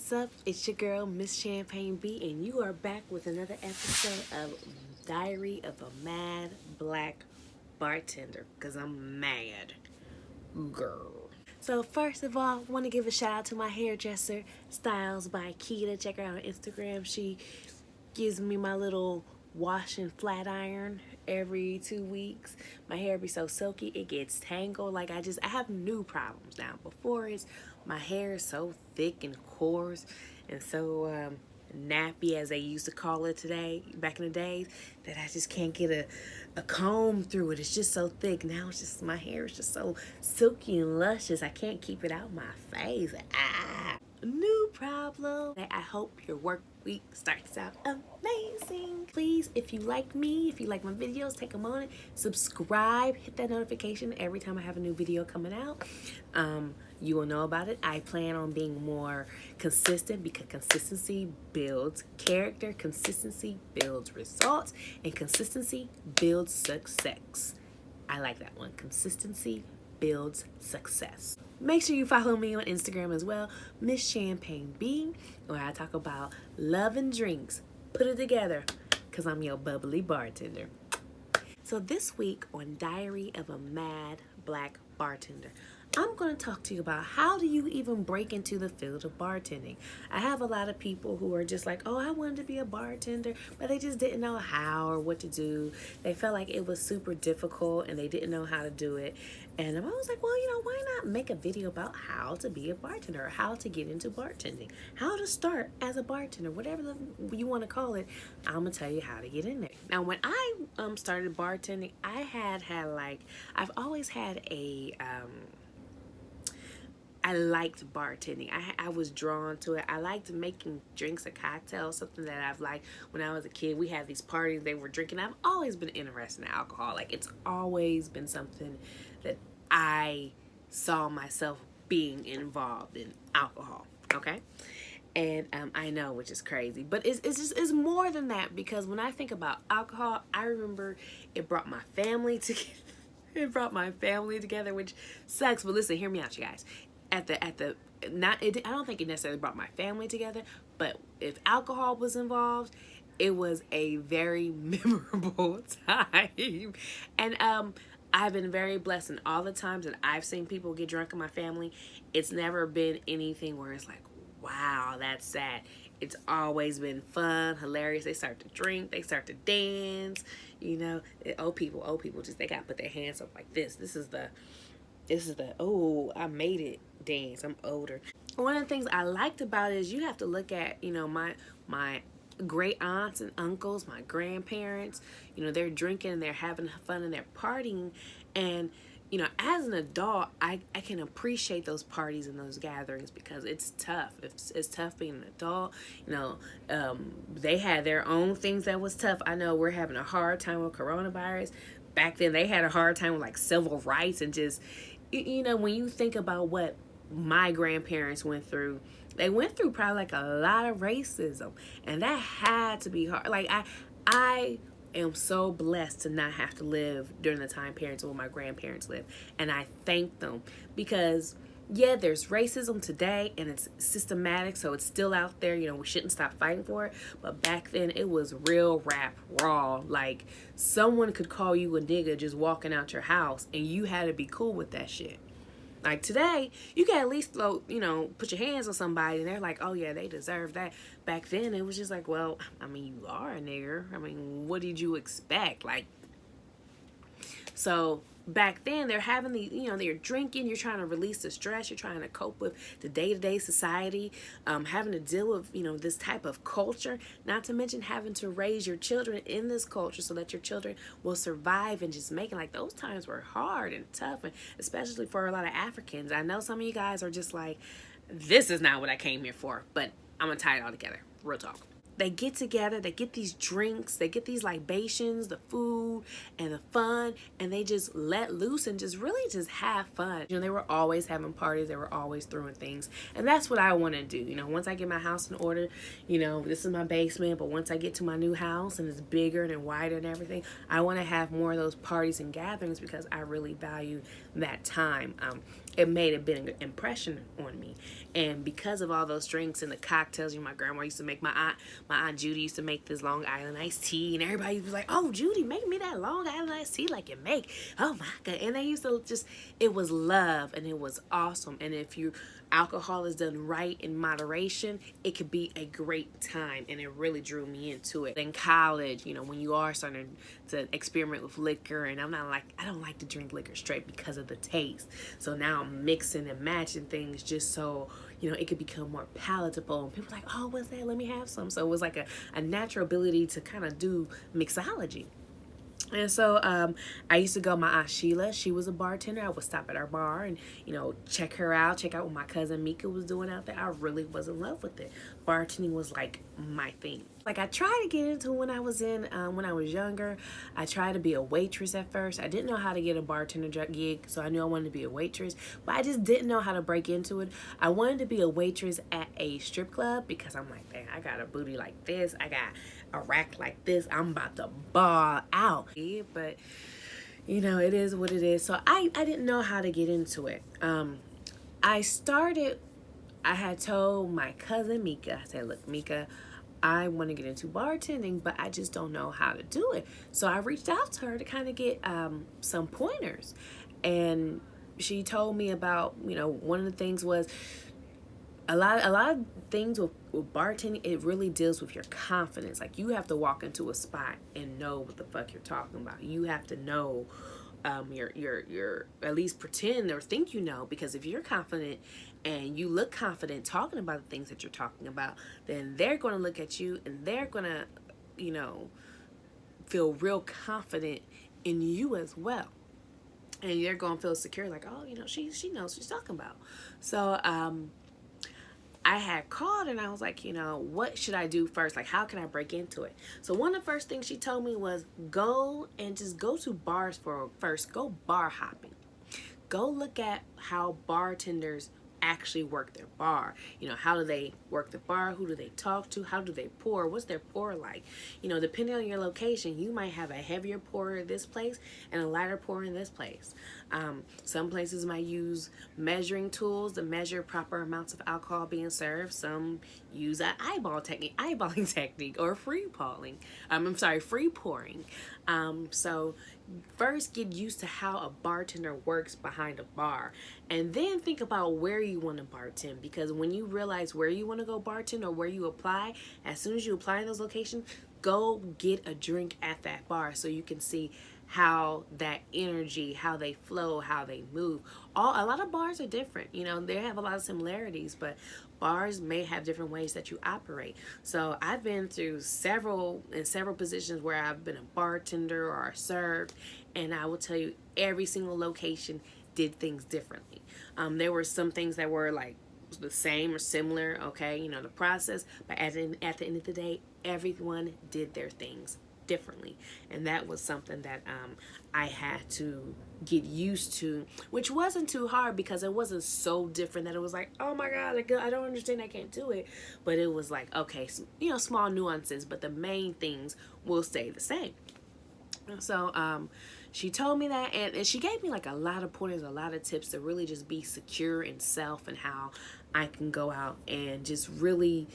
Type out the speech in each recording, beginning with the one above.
What's up? It's your girl, Miss Champagne B, and you are back with another episode of Diary of a Mad Black Bartender, because I'm mad, girl. So first of all, I want to give a shout out to my hairdresser, Styles by Keita. Check her out on Instagram. She gives me my little wash and flat iron every 2 weeks. My hair be so silky, it gets tangled. Like I have new problems now. Before is my hair is so thick and coarse and so nappy, as they used to call it back in the days, that I just can't get a comb through it. It's just so thick. Now it's just, my hair is just so silky and luscious. I can't keep it out my face. New problem. I hope your work week starts out amazing. Please, if you like me, if you like my videos, take a moment, subscribe, hit that notification every time I have a new video coming out. You will know about it. I plan on being more consistent because consistency builds character, consistency builds results, and consistency builds success. I like that one. Consistency builds success. Make sure you follow me on Instagram as well, Miss Champagne B, where I talk about love and drinks. Put it together, because I'm your bubbly bartender. So this week on Diary of a Mad Black Bartender, I'm going to talk to you about how do you even break into the field of bartending. I have a lot of people who are just like, oh, I wanted to be a bartender, but they just didn't know how or what to do. They felt like it was super difficult and they didn't know how to do it. And I was like, well, why not make a video about how to be a bartender, or how to get into bartending, how to start as a bartender, whatever you want to call it. I'm going to tell you how to get in there. Now, when I started bartending, I've always had I liked bartending. I was drawn to it. I liked making drinks or cocktails, something that I've liked when I was a kid. We had these parties they were drinking. I've always been interested in alcohol. Like, it's always been something that I saw myself being involved in, alcohol, okay? And I know, which is crazy, but it's more than that, because when I think about alcohol, I remember it brought my family together. It brought my family together, which sucks, but listen, hear me out, you guys. I don't think it necessarily brought my family together, but if alcohol was involved, it was a very memorable time. And I've been very blessed, and all the times that I've seen people get drunk in my family, it's never been anything where it's like, wow, that's sad. It's always been fun, hilarious. They start to drink, they start to dance, old people just, they gotta put their hands up like this. This is the oh, I made it dance. I'm older. One of the things I liked about it is you have to look at, my great aunts and uncles, my grandparents, they're drinking and they're having fun and they're partying. And, as an adult, I can appreciate those parties and those gatherings because it's tough. It's tough being an adult. They had their own things that was tough. I know we're having a hard time with coronavirus. Back then, they had a hard time with, like, civil rights and just, when you think about what my grandparents went through, they went through probably like a lot of racism, and that had to be hard. Like, I am so blessed to not have to live during the time parents or my grandparents lived, and I thank them because, yeah, there's racism today and it's systematic, so it's still out there. We shouldn't stop fighting for it. But back then, it was real rap raw. Like, someone could call you a nigga just walking out your house and you had to be cool with that shit. Like, today, you can at least put your hands on somebody and they're like, oh yeah, they deserve that. Back then, it was just like, well, you are a nigger. What did you expect? Like, so back then, they're having they're drinking, you're trying to release the stress, you're trying to cope with the day-to-day society, having to deal with, this type of culture, not to mention having to raise your children in this culture so that your children will survive and just make it. Like, those times were hard and tough, and especially for a lot of Africans. I know some of you guys are just like, this is not what I came here for, but I'm gonna tie it all together. Real talk. They get together, they get these drinks, they get these libations, the food and the fun, and they just let loose and just really just have fun. They were always having parties, they were always throwing things, and that's what I want to do. Once I get my house in order, this is my basement, but once I get to my new house and it's bigger and wider and everything, I want to have more of those parties and gatherings because I really value that time. it made a big impression on me. And because of all those drinks and the cocktails, my grandma used to make, my aunt Judy used to make this Long Island iced tea, and everybody was like, "Oh, Judy, make me that Long Island iced tea like you make." Oh my God. And they used to just, it was love and it was awesome. And if you alcohol is done right in moderation, it could be a great time, and it really drew me into it. In college, when you are starting to experiment with liquor, and I don't like to drink liquor straight because of the taste. So now I'm mixing and matching things just so it could become more palatable, and people are like, "Oh, what's that? Let me have some." So it was like a natural ability to kind of do mixology. And so I used to go, my Aunt Sheila, she was a bartender. I would stop at her bar and, check out what my cousin Mika was doing out there. I really was in love with it. Bartending was like my thing. Like I tried to get into when I was younger. I tried to be a waitress at first. I didn't know how to get a bartender gig, so I knew I wanted to be a waitress, but I just didn't know how to break into it. I wanted to be a waitress at a strip club because I'm like, dang, I got a booty like this. I got a rack like this. I'm about to ball out. But it is what it is. So I didn't know how to get into it. I had told my cousin Mika, I said, "Look, Mika, I want to get into bartending, but I just don't know how to do it." So I reached out to her to kind of get some pointers. And she told me about, one of the things was a lot of things with bartending, it really deals with your confidence. Like you have to walk into a spot and know what the fuck you're talking about. You have to know your at least pretend or think because if you're confident and you look confident talking about the things that you're talking about, then they're going to look at you and they're going to feel real confident in you as well. And you're going to feel secure, like, "Oh, she knows what she's talking about." So I had called and I was like, what should I do first? Like, how can I break into it? So one of the first things she told me was go to bars first. Go bar hopping. Go look at how bartenders actually work their bar. How do they work the bar? Who do they talk to? How do they pour? What's their pour like? Depending on your location, you might have a heavier pour in this place and a lighter pour in this place. Some places might use measuring tools to measure proper amounts of alcohol being served. Some use an eyeballing technique, or free pouring. So first get used to how a bartender works behind a bar, and then think about where you want to bartend, because when you realize where you want to go bartend or where you apply, as soon as you apply in those locations, go get a drink at that bar so you can see how that energy, how they flow, how they move. A lot of bars are different. They have a lot of similarities, but bars may have different ways that you operate. So I've been through several positions where I've been a bartender or a served, and I will tell you, every single location did things differently. There were some things that were like the same or similar, okay, the process, but at the end of the day, everyone did their things differently. And that was something that I had to get used to, which wasn't too hard because it wasn't so different that it was like, "Oh my God, I don't understand, I can't do it." But it was like, okay, small nuances, but the main things will stay the same. So she told me that, and she gave me like a lot of pointers, a lot of tips to really just be secure in self and how I can go out and just really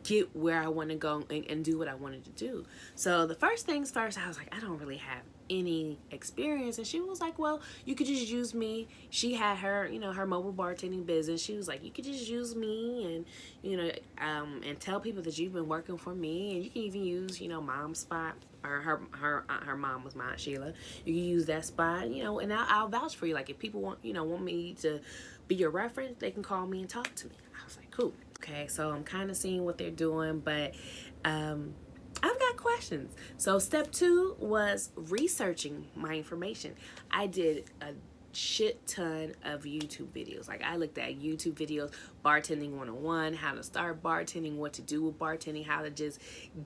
get where I want to go and do what I wanted to do. So the first things first, I was like, I don't really have any experience. And she was like, "Well, you could just use me." She had her, her mobile bartending business. She was like, "You could just use me and, and tell people that you've been working for me. And you can even use, mom's spot." Or her mom was my Aunt Sheila. "You can use that spot, and I'll vouch for you. Like if people want me to be your reference, they can call me and talk to me." I was like, cool. Okay, so I'm kind of seeing what they're doing, but I've got questions. So step 2 was researching my information. I did a shit ton of YouTube videos. Like I looked at YouTube videos, bartending 101, how to start bartending, what to do with bartending, how to just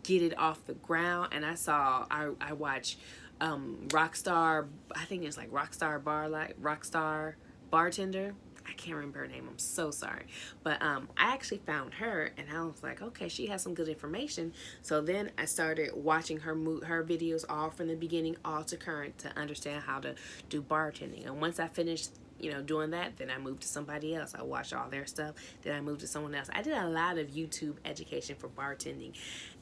get it off the ground. And I watched Rockstar, I think it's like Rockstar Bartender. I can't remember her name. I'm so sorry. But I actually found her and I was like, okay, she has some good information. So then I started watching her videos all from the beginning, all to current, to understand how to do bartending. And once I finished doing that. Then I moved to somebody else. I watched all their stuff. Then I moved to someone else. I did a lot of YouTube education for bartending.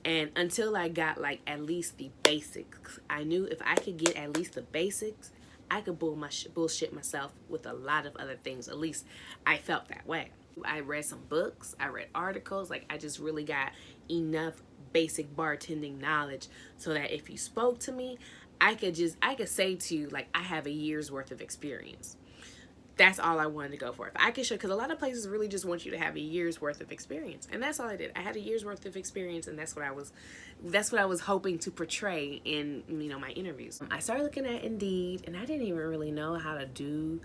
And until I got like at least the basics, I knew if I could get at least the basics, I could bullshit myself with a lot of other things. At least I felt that way. I read some books. I read articles. Like, I just really got enough basic bartending knowledge so that if you spoke to me, I could say to you, like, I have a year's worth of experience. That's all I wanted to go for. If I could show, because a lot of places really just want you to have a year's worth of experience, and that's all I did. I had a year's worth of experience, and that's what I was hoping to portray in my interviews. I started looking at Indeed, and I didn't even really know how to do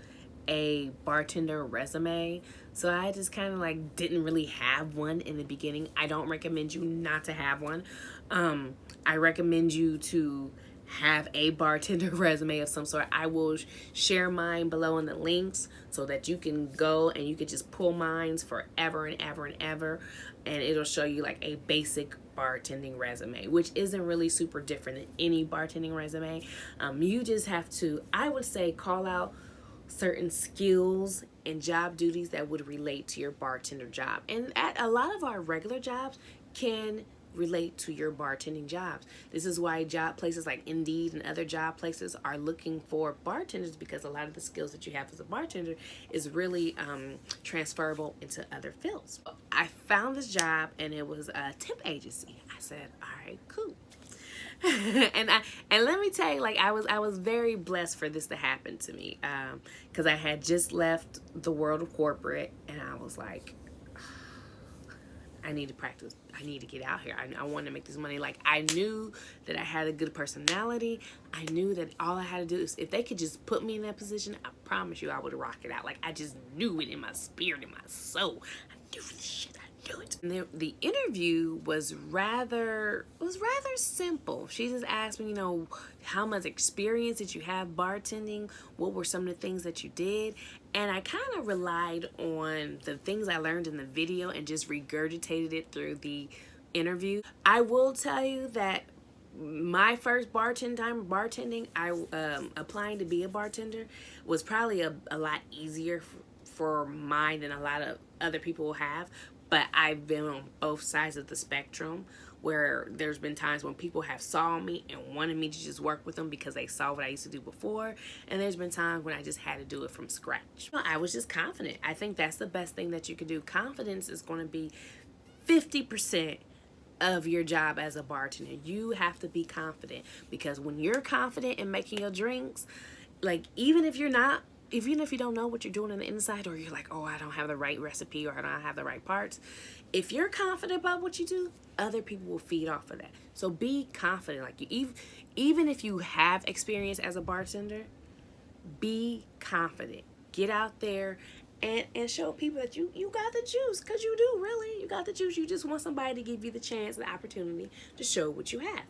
a bartender resume, so I just kind of like didn't really have one in the beginning. I don't recommend you not to have one. I recommend you to have a bartender resume of some sort. I will share mine below in the links so that you can go and you can just pull mines forever and ever and ever, and it'll show you like a basic bartending resume, which isn't really super different than any bartending resume. You just have to, I would say, call out certain skills and job duties that would relate to your bartender job, and a lot of our regular jobs can relate to your bartending jobs. This is why job places like Indeed and other job places are looking for bartenders, because a lot of the skills that you have as a bartender is really transferable into other fields. I found this job and it was a temp agency. I said, all right, cool. and let me tell you, like, I was very blessed for this to happen to me, because I had just left the world of corporate, and I was like, I need to practice. I need to get out here. I want to make this money. Like, I knew that I had a good personality. I knew that all I had to do is, if they could just put me in that position, I promise you I would rock it out. Like, I just knew it in my spirit, in my soul. I knew this shit. I knew it. And the interview was rather simple. She just asked me, how much experience did you have bartending? What were some of the things that you did? And I kind of relied on the things I learned in the video and just regurgitated it through the interview. I will tell you that my first bartending, applying to be a bartender was probably a lot easier for mine than a lot of other people will have. But I've been on both sides of the spectrum, where there's been times when people have saw me and wanted me to just work with them because they saw what I used to do before. And there's been times when I just had to do it from scratch. I was just confident. I think that's the best thing that you can do. Confidence is going to be 50% of your job as a bartender. You have to be confident, because when you're confident in making your drinks, like, even if you don't know what you're doing on the inside, or you're like, oh, I don't have the right recipe, or I don't have the right parts, if you're confident about what you do, other people will feed off of that. So be confident. Like, even if you have experience as a bartender, be confident. Get out there and show people that you got the juice, because you do, really. You got the juice. You just want somebody to give you the chance, the opportunity to show what you have.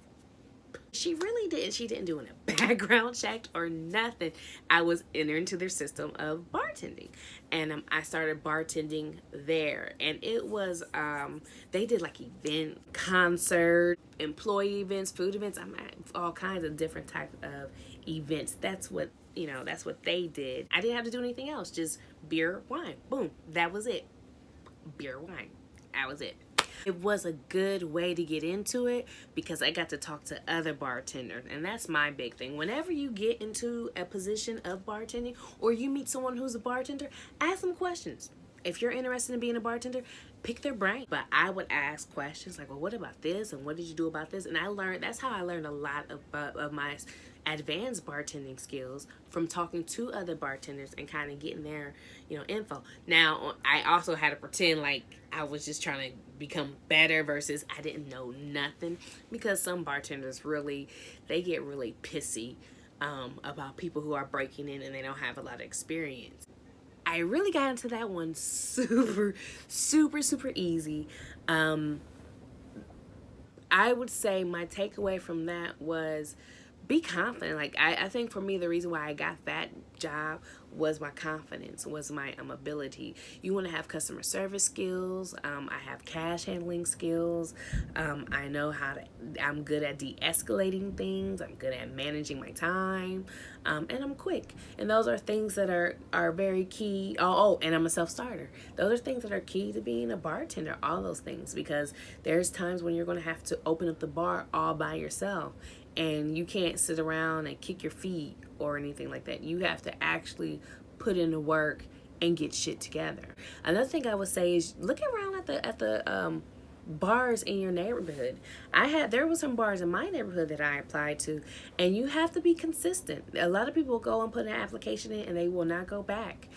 She really didn't. She didn't do a background check or nothing. I was entered into their system of bartending, and I started bartending there. And it was they did like event, concert, employee events, food events. All kinds of different types of events. That's what they did. I didn't have to do anything else. Just beer, wine. Boom. That was it. Beer, wine. That was it. It was a good way to get into it, because I got to talk to other bartenders, and that's my big thing. Whenever you get into a position of bartending, or you meet someone who's a bartender, ask them questions. If you're interested in being a bartender, pick their brain. But I would ask questions like, well, what about this? And what did you do about this? And that's how I learned a lot of my advanced bartending skills, from talking to other bartenders and kind of getting their info. Now, I also had to pretend like I was just trying to become better, versus I didn't know nothing, because some bartenders they get really pissy about people who are breaking in and they don't have a lot of experience. I really got into that one super easy. I would say my takeaway from that was, be confident. Like, I think for me, the reason why I got that job was my confidence, was my ability. You want to have customer service skills. I have cash handling skills. I know how to, I'm good at de-escalating things. I'm good at managing my time. And I'm quick. And those are things that are very key. And I'm a self-starter. Those are things that are key to being a bartender, all those things, because there's times when you're going to have to open up the bar all by yourself, and you can't sit around and kick your feet or anything like that. You have to actually put in the work and get shit together. Another thing I would say is look around at the bars in your neighborhood. There was some bars in my neighborhood that I applied to, and you have to be consistent. A lot of people go and put an application in and they will not go back.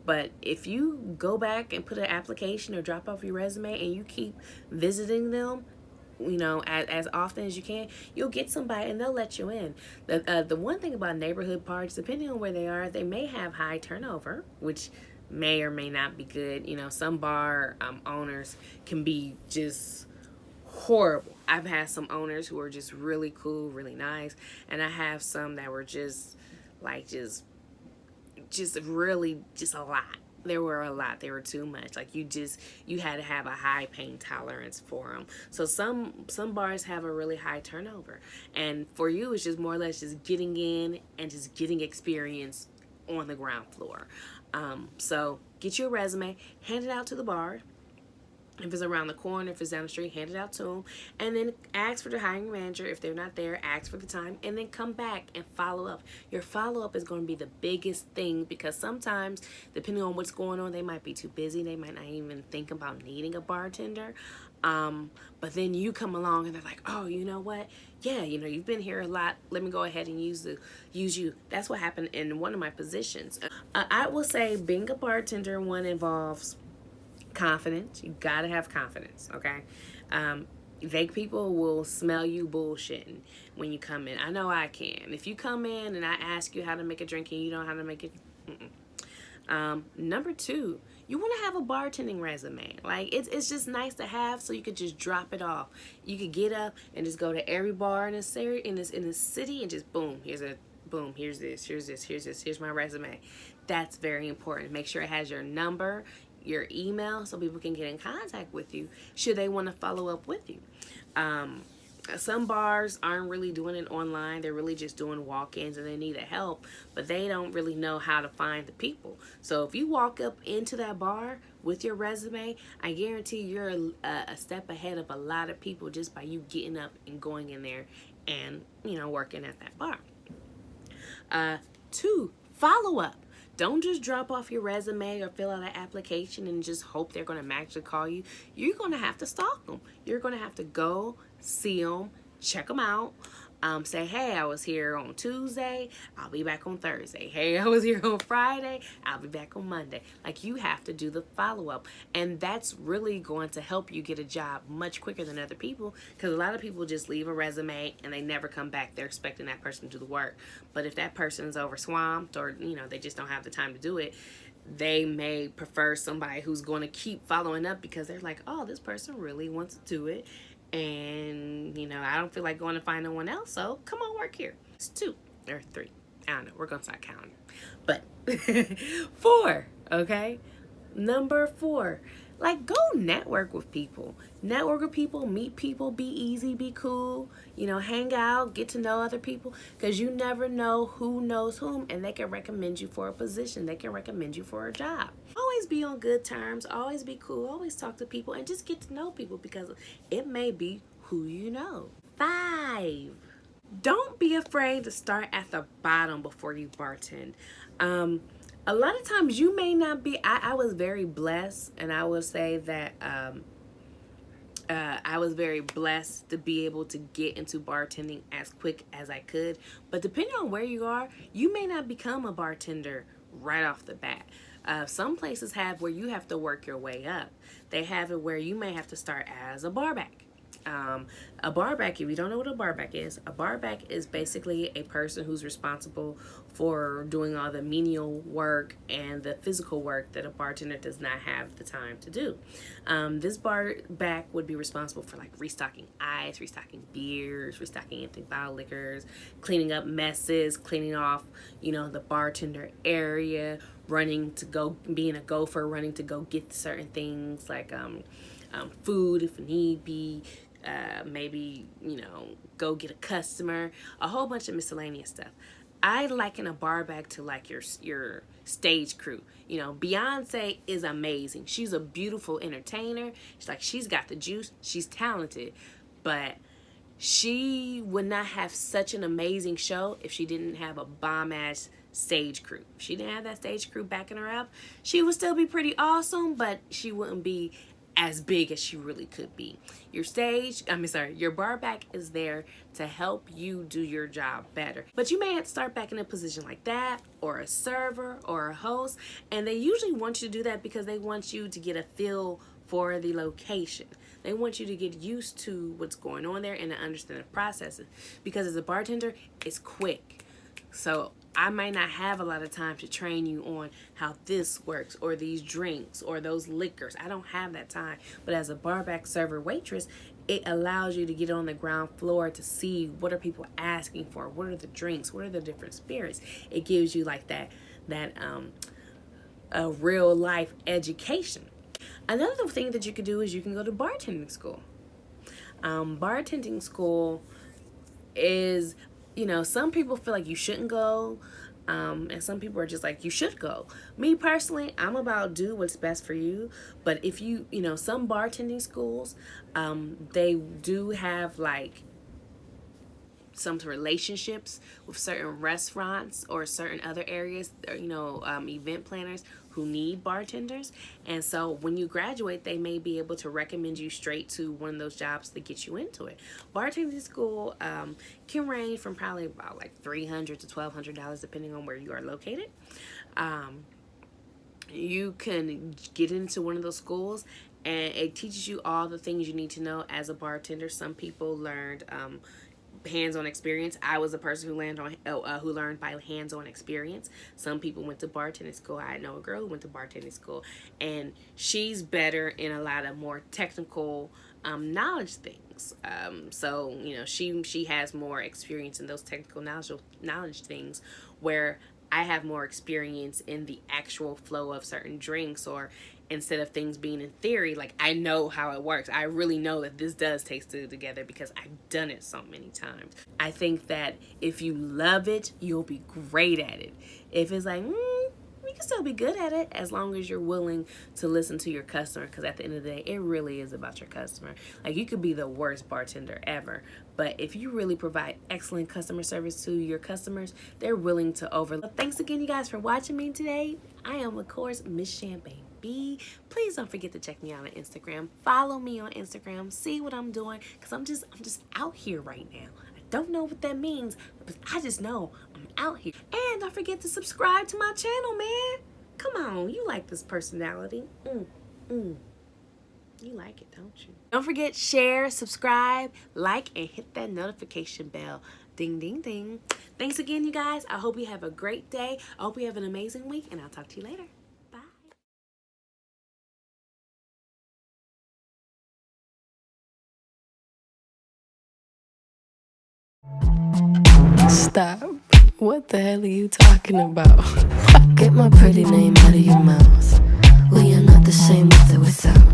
But if you go back and put an application or drop off your resume and you keep visiting them, as often as you can, you'll get somebody and they'll let you in. The one thing about neighborhood parties, depending on where they are, they may have high turnover, which may or may not be good. Some bar owners can be just horrible. I've had some owners who are just really cool, really nice, and I have some that were just really just a lot. There were a lot. They were too much. Like you had to have a high pain tolerance for them. So some bars have a really high turnover, and for you, it's just more or less just getting in and just getting experience on the ground floor. So get your resume, hand it out to the bar. If it's around the corner, if it's down the street, hand it out to them. And then ask for the hiring manager. If they're not there, ask for the time. And then come back and follow up. Your follow-up is going to be the biggest thing, because sometimes, depending on what's going on, they might be too busy. They might not even think about needing a bartender. But then you come along and they're like, oh, you know what? Yeah, you've been here a lot. Let me go ahead and use you. That's what happened in one of my positions. I will say being a bartender, one, involves confidence. You gotta have confidence, okay? Vague people will smell you bullshitting when you come in. I know I can. If you come in and I ask you how to make a drink and you don't know how to make it, number two, you want to have a bartending resume. Like it's just nice to have, so you could just drop it off. You could get up and just go to every bar in this area, in this city, and just here's here's my resume. That's very important. Make sure it has your number, your email, so people can get in contact with you should they want to follow up with you. Some bars aren't really doing it online. They're really just doing walk-ins and they need help, but they don't really know how to find the people. So if you walk up into that bar with your resume, I guarantee you're a step ahead of a lot of people just by you getting up and going in there and working at that bar. Two, follow up. Don't just drop off your resume or fill out an application and just hope they're going to magically call you. You're going to have to stalk them. You're going to have to go see them, check them out, say, hey, I was here on Tuesday, I'll be back on Thursday. Hey, I was here on Friday, I'll be back on Monday. Like, you have to do the follow-up, and that's really going to help you get a job much quicker than other people, because a lot of people just leave a resume and they never come back. They're expecting that person to do the work, but if that person's overswamped or they just don't have the time to do it, they may prefer somebody who's going to keep following up, because they're like, oh, this person really wants to do it, and I don't feel like going to find no one else, so come on, work here. It's 2 or 3. I don't know. We're going to start counting. But 4, okay? Number 4, like, go network with people. Network with people, meet people, be easy, be cool, hang out, get to know other people, because you never know who knows whom, and they can recommend you for a position. They can recommend you for a job. Always be on good terms, always be cool, always talk to people, and just get to know people, because it may be who you know. 5, don't be afraid to start at the bottom before you bartend. A lot of times you may not be, I was very blessed, and I would say that I was very blessed to be able to get into bartending as quick as I could. But depending on where you are, you may not become a bartender right off the bat. Some places have where you have to work your way up. They have it where you may have to start as a barback. A barback, if you don't know what a barback is basically a person who's responsible for doing all the menial work and the physical work that a bartender does not have the time to do. This barback would be responsible for like restocking ice, restocking beers, restocking empty bottle liquors, cleaning up messes, cleaning off, the bartender area, being a gopher, running to go get certain things like food if need be, maybe, go get a customer, a whole bunch of miscellaneous stuff. I liken a barback to like your stage crew. Beyonce is amazing. She's a beautiful entertainer. She's got the juice. She's talented. But she would not have such an amazing show if she didn't have a bomb-ass stage crew. If she didn't have that stage crew backing her up, she would still be pretty awesome, but she wouldn't be as big as she really could be. Your barback is there to help you do your job better. But you may have to start back in a position like that, or a server, or a host, and they usually want you to do that because they want you to get a feel for the location. They want you to get used to what's going on there and to understand the processes. Because as a bartender, it's quick. So I might not have a lot of time to train you on how this works, or these drinks, or those liquors. I don't have that time. But as a barback, server, waitress, it allows you to get on the ground floor to see what are people asking for, what are the drinks, what are the different spirits. It gives you like that a real life education. Another thing that you could do is you can go to bartending school. Bartending school is, some people feel like you shouldn't go, and some people are just like, you should go. Me personally, I'm about do what's best for you. But if some bartending schools, they do have like some relationships with certain restaurants or certain other areas, event planners who need bartenders. And so when you graduate, they may be able to recommend you straight to one of those jobs to get you into it. Bartending school can range from probably about like $300 to $1,200 depending on where you are located. You can get into one of those schools, and it teaches you all the things you need to know as a bartender. Some people learned hands-on experience. I was a person who learned by hands-on experience. Some people went to bartending school. I know a girl who went to bartending school, and she's better in a lot of more technical knowledge things. So she has more experience in those technical knowledge things, where I have more experience in the actual flow of certain drinks, or instead of things being in theory, like I know how it works. I really know that this does taste good together because I've done it so many times. I think that if you love it, you'll be great at it. If it's like, you can still be good at it as long as you're willing to listen to your customer, because at the end of the day, it really is about your customer. Like, you could be the worst bartender ever, but if you really provide excellent customer service to your customers, they're willing to overlook. Thanks again, you guys, for watching me today. I am, of course, Miss Champagne B. Please don't forget to check me out on Instagram. Follow me on Instagram. See what I'm doing, because I'm just out here right now. I don't know what that means, but I just know I'm out here. And don't forget to subscribe to my channel, man. Come on, you like this personality. You like it, don't you? Don't forget, share, subscribe, like, and hit that notification bell. Ding, ding, ding. Thanks again, you guys. I hope you have a great day. I hope you have an amazing week, and I'll talk to you later. Stop. What the hell are you talking about? Get my pretty name out of your mouth. We are not the same with or without.